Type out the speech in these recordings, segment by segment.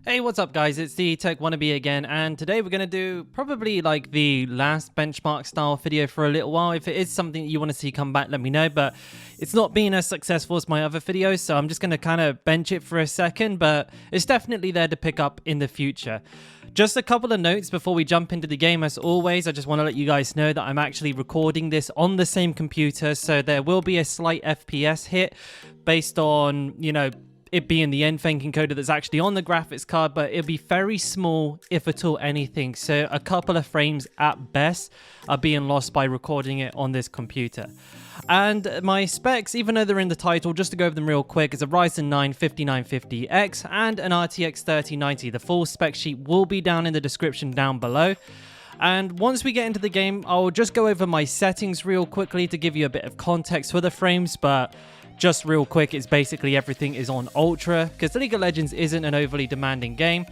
Hey, what's up guys? It's the Tech Wannabe again, and today we're going to do probably like the last benchmark style video for a little while. If it is something that you want to see come back, let me know, but it's not been as successful as my other videos, so I'm just going to kind of bench it for a second, but it's definitely there to pick up in the future. Just a couple of notes before we jump into the game. As always, I just want to let you guys know that I'm actually recording this on the same computer, so there will be a slight FPS hit based on, it being the NVMe encoder that's actually on the graphics card, but it'll be very small, if at all anything. So a couple of frames at best are being lost by recording it on this computer. And my specs, even though they're in the title, just to go over them real quick, is a Ryzen 9 5950X and an RTX 3090. The full spec sheet will be down in the description down below. And once we get into the game, I'll just go over my settings real quickly to give you a bit of context for the frames, but just real quick, it's basically everything is on Ultra, because League of Legends isn't an overly demanding game.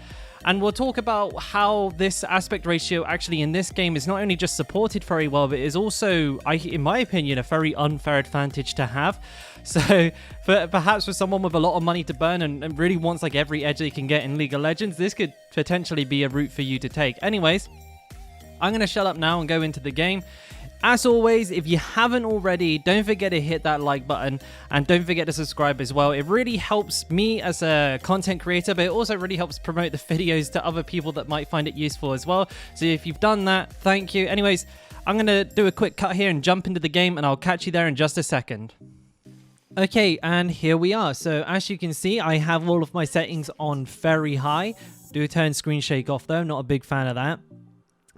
And we'll talk about how this aspect ratio actually in this game is not only just supported very well, but is also, in my opinion, a very unfair advantage to have. So perhaps for someone with a lot of money to burn and really wants like every edge they can get in League of Legends, this could potentially be a route for you to take. Anyways, I'm going to shut up now and go into the game. As always, if you haven't already, don't forget to hit that like button and don't forget to subscribe as well. It really helps me as a content creator, but it also really helps promote the videos to other people that might find it useful as well. So if you've done that, thank you. Anyways, I'm going to do a quick cut here and jump into the game, and I'll catch you there in just a second. Okay, and here we are. So as you can see, I have all of my settings on very high. Do turn screen shake off though, not a big fan of that.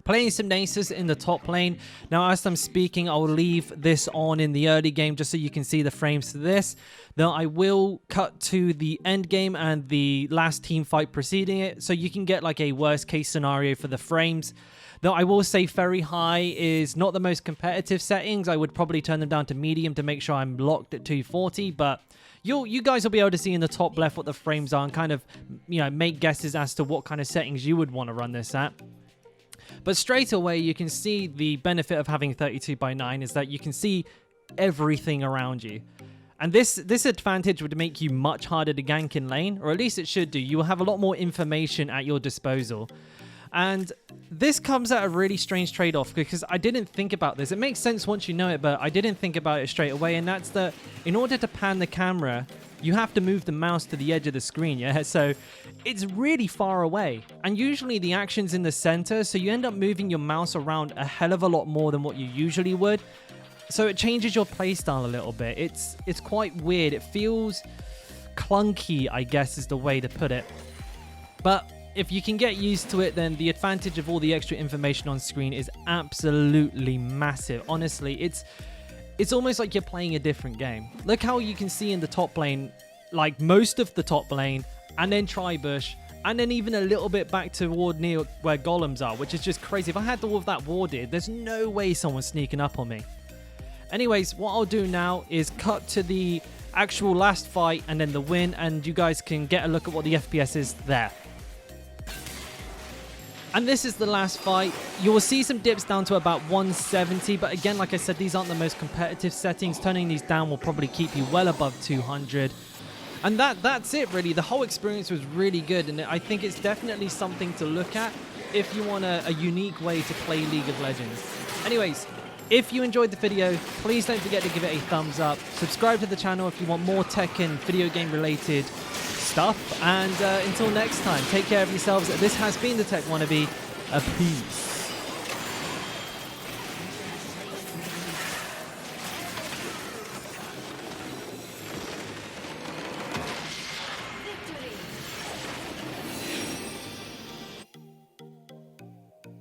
Playing some Nasus in the top lane. Now, as I'm speaking, I'll leave this on in the early game just so you can see the frames to this. Then I will cut to the end game and the last team fight preceding it, so you can get like a worst case scenario for the frames. Though I will say very high is not the most competitive settings. I would probably turn them down to medium to make sure I'm locked at 240, but you guys will be able to see in the top left what the frames are and kind of, make guesses as to what kind of settings you would want to run this at. But straight away, you can see the benefit of having 32:9 is that you can see everything around you. And this advantage would make you much harder to gank in lane, or at least it should do. You will have a lot more information at your disposal. And this comes at a really strange trade-off, because I didn't think about this. It makes sense once you know it, but I didn't think about it straight away. And that's that in order to pan the camera, you have to move the mouse to the edge of the screen, yeah? So it's really far away. And usually the action's in the center, so you end up moving your mouse around a hell of a lot more than what you usually would. So it changes your playstyle a little bit. It's quite weird. It feels clunky, I guess is the way to put it. But if you can get used to it, then the advantage of all the extra information on screen is absolutely massive. Honestly, it's almost like you're playing a different game. Look how you can see in the top lane, like most of the top lane, and then Tribush, and then even a little bit back toward near where golems are, which is just crazy. If I had all of that warded, there's no way someone's sneaking up on me. Anyways, what I'll do now is cut to the actual last fight and then the win, and you guys can get a look at what the FPS is there. And this is the last fight. You will see some dips down to about 170, but again, like I said, these aren't the most competitive settings. Turning these down will probably keep you well above 200. And that's it, really. The whole experience was really good, and I think it's definitely something to look at if you want a unique way to play League of Legends. Anyways, if you enjoyed the video, please don't forget to give it a thumbs up. Subscribe to the channel if you want more tech and video game related stuff. And until next time, take care of yourselves. This has been the Tech Wannabe. Peace.